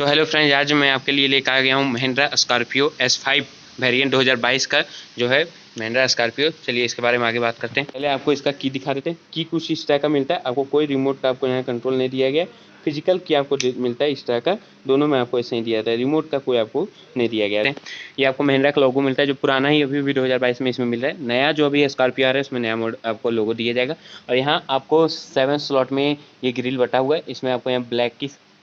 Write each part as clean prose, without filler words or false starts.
तो hello friends, आज मैं आपके लिए लेकर आ गया हूँ महिंद्रा स्कॉर्पियो S5 वेरिएंट 2022 का जो है महिंद्रा स्कॉर्पियो। चलिए इसके बारे में आगे बात करते हैं। पहले आपको इसका की दिखा देते हैं। की कुछ इस तरह का मिलता है, आपको कोई रिमोट का आपको यहाँ कंट्रोल नहीं दिया गया। फिजिकल की आपको मिलता है इस तरह का, दोनों में आपको ऐसे ही दिया जाता है, रिमोट का कोई आपको नहीं दिया गया है। ये आपको महिंद्रा का लोगो मिलता है, जो पुराना ही अभी भी 2022 में इसमें मिल रहा है। नया जो अभी स्कॉर्पियो आ रहा है उसमें नया मोड आपको लोगो दिया जाएगा। और यहाँ आपको 7 स्लॉट में ये ग्रिल बटा हुआ है। इसमें आपको यहाँ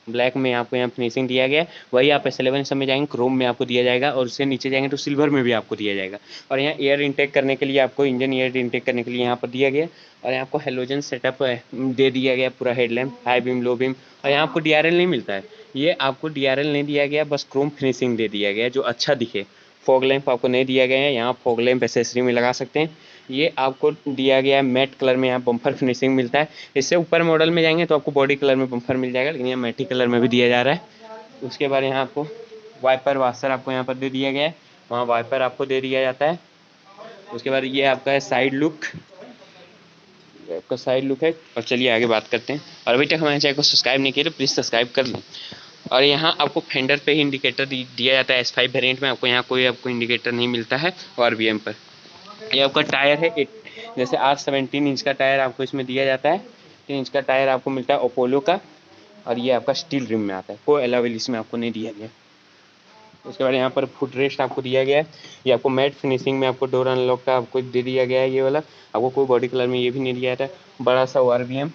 ब्लैक में आपको यहाँ फिनिशिंग दिया गया है। वही आप S11 सब में जाएंगे क्रोम में आपको दिया जाएगा, और उससे नीचे जाएंगे तो सिल्वर में भी आपको दिया जाएगा। और यहाँ एयर इनटेक करने के लिए आपको इंजन एयर इनटेक करने के लिए यहाँ पर दिया गया। और यहाँ आपको हेलोजन सेटअप दे दिया गया, पूरा headlamp, high beam, low beam. और यहाँ आपको DRL नहीं मिलता है, ये आपको DRL नहीं दिया गया, बस क्रोम फिनिशिंग दे दिया गया जो अच्छा दिखे। फॉग लैंप आपको नहीं दिया गया है, यहाँ फॉग लैंप एसेसरी में लगा सकते हैं। ये आपको दिया गया है मैट कलर में, यहाँ बम्पर फिनिशिंग मिलता है। इससे ऊपर मॉडल में जाएंगे तो आपको बॉडी कलर में बम्पर मिल जाएगा, लेकिन यहाँ मैटी कलर में भी दिया जा रहा है। उसके बाद यहाँ आपको वाइपर वाशर आपको यहाँ पर दे दिया गया है, वहाँ वाइपर आपको दे दिया जाता है। उसके बाद ये आपका है साइड लुक, आपका साइड लुक है। और चलिए आगे बात करते हैं। और अभी तक हमारे चैनल को सब्सक्राइब नहीं किया तो प्लीज़ सब्सक्राइब कर लें। और यहाँ आपको फेंडर पे ही इंडिकेटर दिया जाता है। S5 वेरिएंट में आपको यहाँ कोई आपको इंडिकेटर नहीं मिलता है। और BM पर ये आपका टायर है, जैसे R17 इंच का टायर आपको इसमें दिया जाता है। 3 इंच का टायर आपको मिलता है अपोलो का, और ये आपका स्टील रिम में आता है, कोई एलॉय इसमें आपको नहीं दिया गया। उसके बाद यहाँ पर फुट रेस्ट आपको दिया गया है। ये आपको मैट फिनिशिंग में आपको डोर अनलॉक का आपको दे दिया गया है। ये वाला आपको कोई बॉडी कलर में ये भी नहीं दिया जाता है, बड़ा सा ORVM।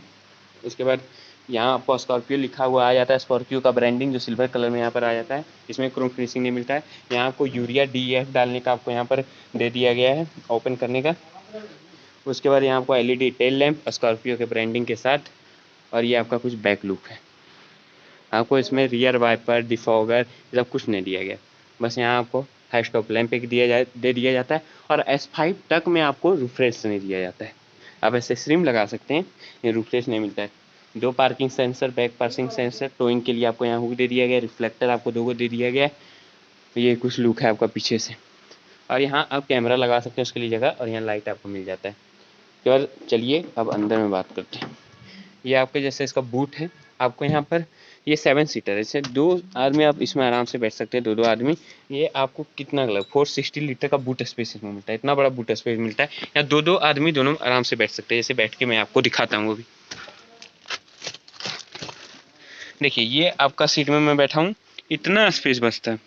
उसके बाद यहाँ आपको स्कॉर्पियो लिखा हुआ आ जाता है, स्कॉर्पियो का ब्रांडिंग जो सिल्वर कलर में यहाँ पर आ जाता है। इसमें क्रोम फिनिशिंग नहीं मिलता है। यहाँ आपको यूरिया DEF डालने का आपको यहाँ पर दे दिया गया है, ओपन करने का। उसके बाद यहाँ आपको LED टेल लैंप स्कॉर्पियो के ब्रांडिंग के साथ। और ये आपका कुछ बैक लुक है। आपको इसमें रियर वाइपर, डिफॉगर ये सब कुछ नहीं दिया गया, बस यहाँ आपको हाई स्टॉप लैंप एक दे दिया जाता है। और S5 तक में आपको रिफ्रेश नहीं दिया जाता है, आप ऐसे स्ट्रीम लगा सकते हैं, ये रिफ्रेश नहीं मिलता है। 2 parking sensor, back parking sensor, towing के लिए आपको यहाँ हुक दे दिया गया, रिफ्लेक्टर आपको 2 को दे दिया गया है। ये कुछ लुक है आपका पीछे से। और यहाँ आप कैमरा लगा सकते हैं उसके लिए जगह, और यहाँ लाइट आपको मिल जाता है। उसके बाद चलिए अब अंदर में बात करते हैं। ये आपके जैसे इसका बूट है, आपको यहाँ पर ये 7 सीटर है, जैसे 2 आदमी आप इसमें आराम से बैठ सकते हैं, 2 आदमी। ये आपको कितना 460 लीटर का बूट स्पेस इसमें मिलता है, इतना बड़ा बूट स्पेस मिलता है। यहाँ 2 आदमी दोनों आराम से बैठ सकते हैं। जैसे बैठ के मैं आपको दिखाता हूँ। वो भी देखिए, ये आपका सीट में मैं बैठा हूँ, इतना स्पेस बचता है।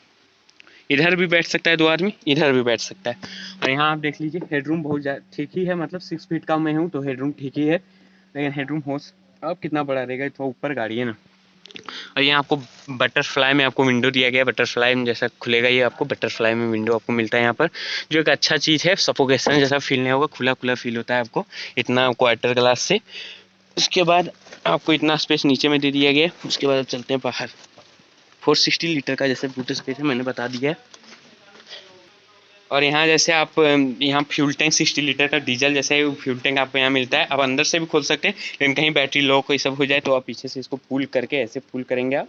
इधर भी बैठ सकता है 2 आदमी, इधर भी बैठ सकता है। और यहाँ आप देख लीजिए, हेडरूम बहुत ठीक ही है, मतलब 6 फीट का मैं हूँ तो हेडरूम ठीक ही है, लेकिन हेडरूम हो अब कितना बड़ा रहेगा, थोड़ा ऊपर गाड़ी है ना। और यहाँ आपको बटरफ्लाई में आपको विंडो दिया गया है, बटरफ्लाई में जैसा खुलेगा ये आपको बटरफ्लाई में विंडो आपको मिलता है यहाँ पर, जो एक अच्छा चीज़ है। सफोकेशन जैसा फील नहीं होगा, खुला खुला फील होता है आपको इतना क्वार्टर ग्लास से। उसके बाद आपको इतना स्पेस नीचे में दे दिया गया है। उसके बाद चलते हैं बाहर। 460 लीटर का जैसे बूट स्पेस है, मैंने बता दिया है। और यहाँ जैसे आप यहाँ फ्यूल टैंक 60 लीटर का डीजल जैसे फ्यूल टैंक आपको यहाँ मिलता है। आप अंदर से भी खोल सकते हैं, लेकिन कहीं बैटरी लो कोई सब हो जाए तो आप पीछे से इसको पुल करके ऐसे पुल करेंगे आप,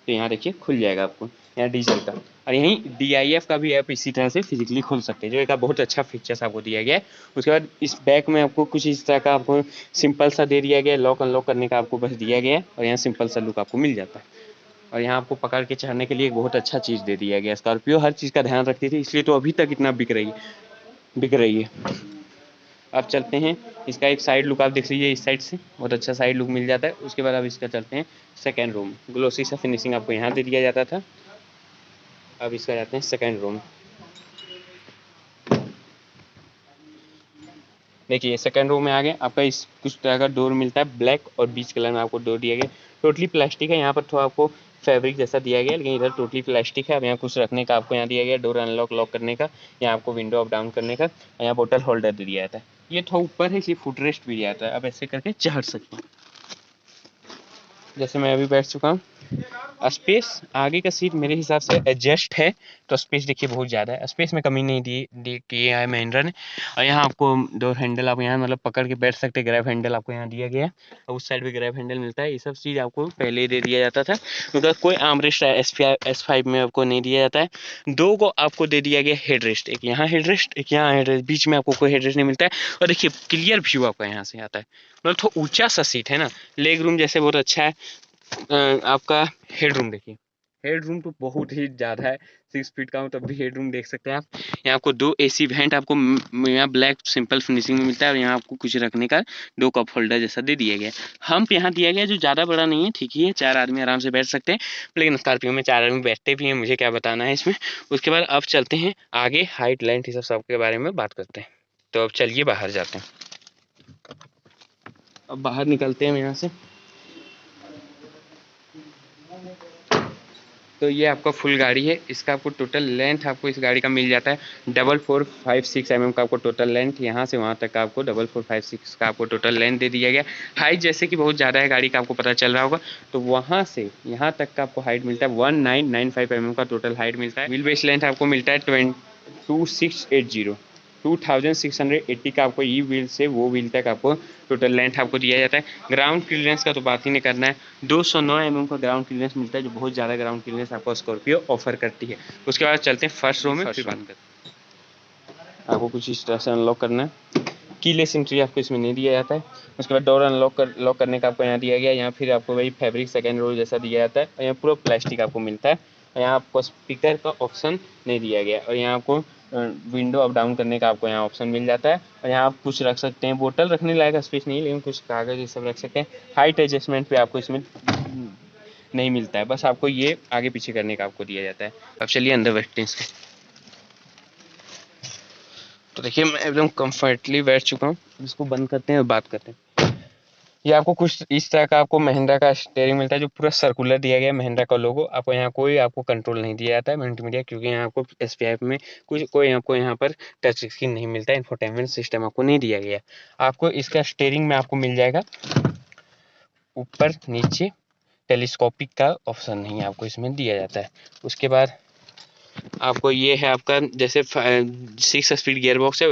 तो यहाँ देखिए खुल जाएगा आपको यहाँ डीजल का। और यहीं DIF का भी आप इसी तरह से फिजिकली खोल सकते हैं, जो एक बहुत अच्छा फीचर्स आपको दिया गया है। उसके बाद इस बैक में आपको कुछ इस तरह का आपको सिंपल सा दे दिया गया है, लॉक अनलॉक करने का आपको बस दिया गया है। और यहाँ सिंपल सा लुक आपको मिल जाता है। और यहाँ आपको पकड़ के चढ़ने के लिए एक बहुत अच्छा चीज़ दे दिया गया। स्कॉर्पियो हर चीज़ का ध्यान रखती थी, इसलिए तो अभी तक इतना बिक रही है। अब चलते हैं, इसका एक साइड लुक आप देख लीजिए, इस साइड से बहुत अच्छा साइड लुक मिल जाता है। उसके बाद अब इसका चलते हैं सेकेंड रूम। ग्लोसी सा फिनिशिंग आपको यहाँ दे दिया जाता था। अब इसका जाते हैं सेकेंड रूम। देखिए सेकेंड रूम में आ गए, आपका इस कुछ तरह का डोर मिलता है, ब्लैक और बीच कलर में आपको डोर दिया गया। टोटली प्लास्टिक है, यहाँ पर थोड़ा आपको फैब्रिक जैसा दिया गया, लेकिन इधर टोटली प्लास्टिक है। अब यहाँ कुछ रखने का आपको यहाँ दिया गया, डोर अनलॉक लॉक करने का, यहाँ आपको विंडो अप डाउन करने का, और यहाँ बोतल होल्डर दे दिया जाता है। ये थोड़ा ऊपर है इसलिए फुट रेस्ट भी दिया जाता है, अब ऐसे करके चढ़ सकते हैं। जैसे मैं अभी बैठ चुका हूँ। स्पेस आगे का सीट मेरे हिसाब से एडजस्ट है, तो स्पेस देखिए बहुत ज़्यादा है, स्पेस में कमी नहीं दी किया है महिंद्रा ने। और यहाँ आपको डोर हैंडल आप यहाँ मतलब पकड़ के बैठ सकते, ग्रैब हैंडल आपको यहाँ दिया गया है, और उस साइड भी ग्रैब हैंडल मिलता है। ये सब चीज़ आपको पहले ही दे दिया जाता था, क्योंकि कोई आर्मरेस्ट S5 में आपको नहीं दिया जाता है। 2 को आपको दे दिया गया हेड रेस्ट, एक यहाँ हेड रेस्ट, एक यहाँ हेड रेस्ट, बीच में आपको कोई हेड रेस्ट नहीं मिलता है। और देखिए क्लियर व्यू आपका यहाँ से आता है, मतलब थोड़ा ऊँचा सा सीट है ना, लेग रूम जैसे बहुत अच्छा है। आपका हेड रूम देखिए, हेड रूम तो बहुत ही ज़्यादा है, 6 फीट का हो तब भी हेड रूम देख सकते हैं आप। यहाँ आपको 2 एसी वेंट आपको यहाँ ब्लैक सिंपल फिनिशिंग में मिलता है, और यहाँ आपको कुछ रखने का 2 कप होल्डर जैसा दे दिया गया है। हम्प यहाँ दिया गया है जो ज़्यादा बड़ा नहीं है, ठीक ही है, 4 आदमी आराम से बैठ सकते हैं, लेकिन स्कॉर्पियो में 4 आदमी बैठते भी हैं, मुझे क्या बताना है इसमें। उसके बाद अब चलते हैं आगे, हाइट लेंथ ये सब के बारे में बात करते हैं। तो अब चलिए बाहर जाते हैं, अब बाहर निकलते हैं यहाँ से। तो ये आपका फुल गाड़ी है, इसका आपको टोटल लेंथ आपको इस गाड़ी का मिल जाता है 4456 का आपको टोटल लेंथ, यहाँ से वहाँ तक का आपको 4456 का आपको टोटल लेंथ दे दिया गया। हाइट जैसे कि बहुत ज़्यादा है गाड़ी का, आपको पता चल रहा होगा, तो वहाँ से यहाँ तक का आपको हाइट मिलता है 1995 का टोटल हाइट मिलता है। व्हील बेस लेंथ आपको मिलता है 2680 2680 का आपको ई व्हील से वो व्हील तक आपको टोटल लेंथ आपको दिया जाता है। ग्राउंड क्लियरेंस का तो बात ही नहीं करना है, 209 का ग्राउंड क्लियरेंस मिलता है, जो बहुत ज़्यादा ग्राउंड क्लियरेंस आपको स्कॉर्पियो ऑफर करती है। उसके बाद चलते हैं फर्स्ट रो में, फिर बात करते हैं। आपको कुछ इस तरह से अनलॉक करना है, कीलेस एंट्री आपको इसमें नहीं दिया जाता है। उसके बाद डोर लॉक करने का आपको यहाँ दिया गया है, यहाँ फिर आपको वही फैब्रिक सेकेंड रोल जैसा दिया जाता है, और यहाँ पूरा प्लास्टिक आपको मिलता है, और यहाँ आपको स्पीकर का ऑप्शन नहीं दिया गया, और यहाँ आपको विंडो अप डाउन करने का आपको यहाँ ऑप्शन मिल जाता है, और यहाँ आप कुछ रख सकते हैं, बोतल रखने लायक स्पेस नहीं, लेकिन कुछ कागज ये सब रख सकते हैं। हाइट एडजस्टमेंट पे आपको इसमें नहीं मिलता है, बस आपको ये आगे पीछे करने का आपको दिया जाता है। अब चलिए अंदर बैठते हैं इसके। तो देखिए मैं एकदम कंफर्टली बैठ चुका हूँ, इसको बंद करते हैं और बात करते हैं। ये आपको कुछ इस तरह का आपको महिंद्रा का स्टीयरिंग मिलता है, जो पूरा सर्कुलर दिया गया है, महिंद्रा का लोगो। आपको यहाँ कोई आपको कंट्रोल नहीं दिया जाता है मल्टीमीडिया, क्योंकि यहाँ आपको एसपीआई में कुछ कोई आपको यहाँ पर टच स्क्रीन नहीं मिलता है, इंफोटेनमेंट सिस्टम आपको नहीं दिया गया। आपको इसका स्टीयरिंग में आपको मिल जाएगा ऊपर नीचे, टेलीस्कोपिक का ऑप्शन नहीं आपको इसमें दिया जाता है। उसके बाद आपको ये है आपका जैसे 6 स्पीड गियर बॉक्स है,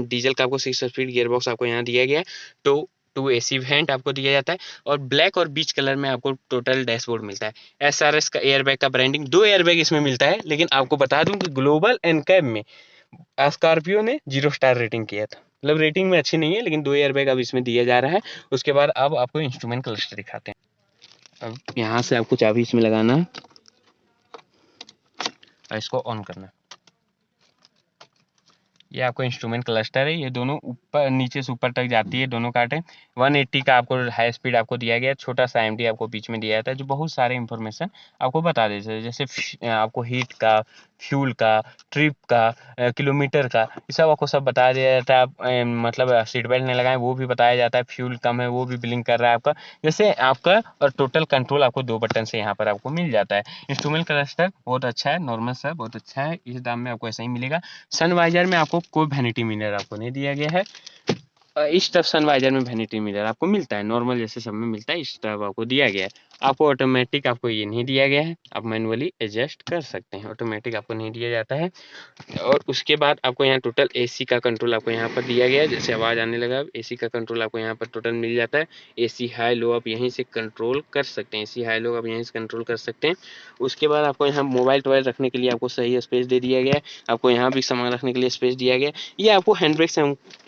डीजल का आपको 6 स्पीड गियर बॉक्स आपको यहाँ दिया गया है। तो 2 AC वेंट आपको दिया जाता है, और ब्लैक और बीच कलर में आपको टोटल डैशबोर्ड मिलता है। SRS का एयरबैग का ब्रांडिंग, 2 एयरबैग इसमें मिलता है, लेकिन आपको बता दूं कि ग्लोबल एनकैब में स्कॉर्पियो ने 0 स्टार रेटिंग किया था, मतलब रेटिंग में अच्छी नहीं है, लेकिन 2 एयरबैग अब इसमें दिया जा रहा है। उसके बाद अब आपको इंस्ट्रूमेंट क्लस्टर दिखाते हैं। अब यहाँ से आपको चाबी इसमें लगाना है और इसको ऑन करना है। ये आपको इंस्ट्रूमेंट क्लस्टर है, ये दोनों ऊपर नीचे से ऊपर तक जाती है, दोनों काटें। 180 का आपको हाई स्पीड आपको दिया गया है, छोटा सा एमडी आपको बीच में दिया जाता है, जो बहुत सारे इंफॉर्मेशन आपको बता देते हैं, जैसे आपको हीट का, फ्यूल का, ट्रिप का, किलोमीटर का, ये सब आपको सब बता दिया जाता है। आप मतलब सीट बेल्ट नहीं लगाएं वो भी बताया जाता है, फ्यूल कम है वो भी ब्लिंक कर रहा है आपका, जैसे आपका। और टोटल कंट्रोल आपको 2 बटन से यहाँ पर आपको मिल जाता है। इंस्ट्रूमेंट क्लस्टर बहुत अच्छा है, नॉर्मल सा बहुत अच्छा है, इस दाम में आपको ऐसा ही मिलेगा। सनवाइजर में आपको कोई वैनिटी मिरर आपको नहीं दिया गया है। इस तरफ सनवाइजर में वैनिटी मिरर आपको मिलता है, नॉर्मल जैसे सब में मिलता है, इस तरफ आपको दिया गया है। आपको ऑटोमेटिक आपको ये नहीं दिया गया है, आप मैनुअली एडजस्ट कर सकते हैं, ऑटोमेटिक आपको नहीं दिया जाता है। और उसके बाद आपको यहाँ टोटल एसी का कंट्रोल आपको यहाँ पर दिया गया है, जैसे आवाज़ आने लगा एसी का कंट्रोल आपको यहाँ पर टोटल मिल जाता है। एसी हाई लो आप यहीं से कंट्रोल कर सकते हैं, एसी हाई लो आप यहीं से कंट्रोल कर सकते हैं। उसके बाद आपको यहाँ मोबाइल टोबाइल रखने के लिए आपको सही स्पेस दे दिया गया है, आपको यहाँ भी सामान रखने के लिए स्पेस दिया गया है। ये आपको हैंड ब्रेक से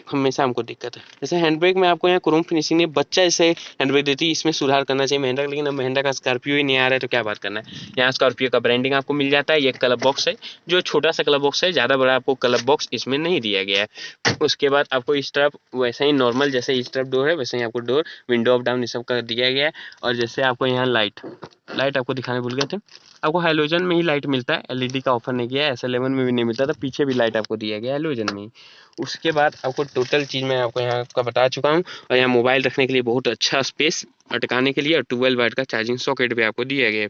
हमेशा हमको दिक्कत है, जैसे हैंड ब्रेक में आपको यहाँ क्रोम फिनिशिंग ने बच्चा जैसे हैंड ब्रेक देती है, इसमें सुधार करना चाहिए महिंद्रा, लेकिन अब महिंद्रा का स्कॉर्पियो ही नहीं आ रहा है तो क्या बात करना है। यहाँ स्कॉर्पियो का ब्रांडिंग आपको मिल जाता है, ये क्लब बॉक्स है, जो छोटा सा क्लब बॉक्स है, ज़्यादा बड़ा आपको क्लब बॉक्स इसमें नहीं दिया गया है। उसके बाद आपको इस तरफ वैसे ही नॉर्मल जैसे इस तरफ डोर है, वैसे ही आपको डोर विंडो अप डाउन ये सब कर दिया गया है। और जैसे आपको यहाँ लाइट आपको दिखाने भूल गए थे, आपको हैलोजन में ही लाइट मिलता है, एलईडी का ऑफर नहीं किया है, S11 में भी नहीं मिलता था, पीछे भी लाइट आपको दिया गया है हैलोजन में ही। उसके बाद आपको टोटल चीज़ मैं आपको यहाँ का बता चुका हूँ, और यहाँ मोबाइल रखने के लिए बहुत अच्छा स्पेस अटकाने के लिए, और 12 वाट का चार्जिंग सॉकेट भी आपको दिया गया है।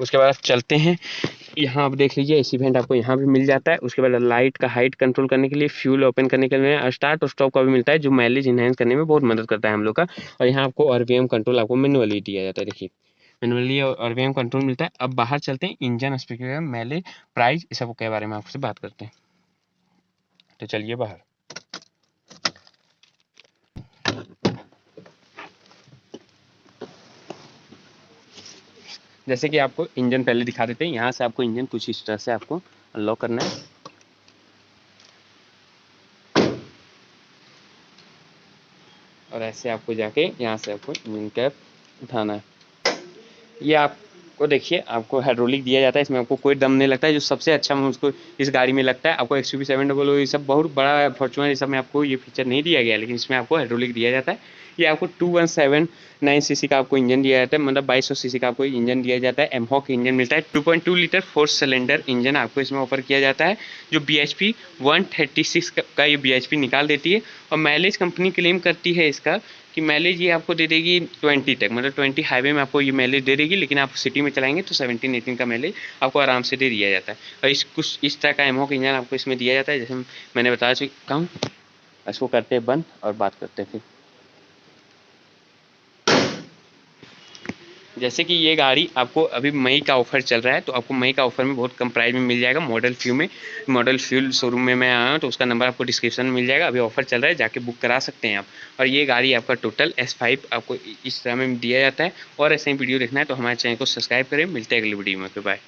उसके बाद चलते हैं, यहाँ आप देख लीजिए एसी वेंट आपको यहाँ भी मिल जाता है। उसके बाद लाइट का हाइट कंट्रोल करने के लिए, फ्यूल ओपन करने के लिए, स्टार्ट और स्टॉप का भी मिलता है, जो माइलेज इनहेंस करने में बहुत मदद करता है हम लोग का। और यहाँ आपको आरपीएम कंट्रोल आपको मैनुअली दिया जाता है, देखिए मैनुअली आरपीएम कंट्रोल मिलता है। अब बाहर चलते हैं, इंजन स्पीकर माइलेज प्राइस इस सब के बारे में आपसे बात करते हैं, तो चलिए बाहर। जैसे कि आपको इंजन पहले दिखा देते हैं, यहाँ से आपको इंजन कुछ इस तरह से आपको अनलॉक करना है, और ऐसे आपको जाके यहाँ से आपको इंजन कैप उठाना है। ये आपको देखिए, आपको हाइड्रोलिक दिया जाता है, इसमें आपको कोई दम नहीं लगता है, जो सबसे अच्छा मुझको इस गाड़ी में लगता है। आपको XUV 700 ये सब बहुत बड़ा फॉर्च्यूनर, ये सब में आपको ये फीचर नहीं दिया गया है, लेकिन इसमें आपको हाइड्रोलिक दिया जाता है। ये आपको 2179 सीसी का आपको इंजन दिया जाता है, मतलब 2200 सीसी का आपको इंजन दिया जाता है। एमहॉक इंजन मिलता है, 2.2 लीटर 4 सिलेंडर इंजन आपको इसमें ऑफर किया जाता है, जो BHP 136 का ये BHP निकाल देती है। और माइलेज कंपनी क्लेम करती है इसका कि माइलेज ये आपको दे देगी 20 तक, मतलब 20 हाईवे में आपको ये माइलेज दे देगी, लेकिन आप सिटी में चलाएंगे तो 17-18 का माइलेज आपको आराम से दे दिया जाता है। और कुछ इस तरह का एमहॉक इंजन आपको इसमें दिया जाता है, जैसे मैंने बता चुका हूँ। इसको करते हैं बंद और बात करते हैं फिर। जैसे कि ये गाड़ी आपको अभी मई का ऑफर चल रहा है, तो आपको मई का ऑफर में बहुत कम प्राइस में मिल जाएगा। मॉडल फ्यूल शोरूम में मैं आया हूँ, तो उसका नंबर आपको डिस्क्रिप्शन में मिल जाएगा। अभी ऑफर चल रहा है, जाके बुक करा सकते हैं आप। और ये गाड़ी आपका टोटल S5 आपको इस तरह में दिया जाता है। और ऐसे ही वीडियो देखना है तो हमारे चैनल को सब्सक्राइब करें। मिलते हैं अगली वीडियो में, बाय।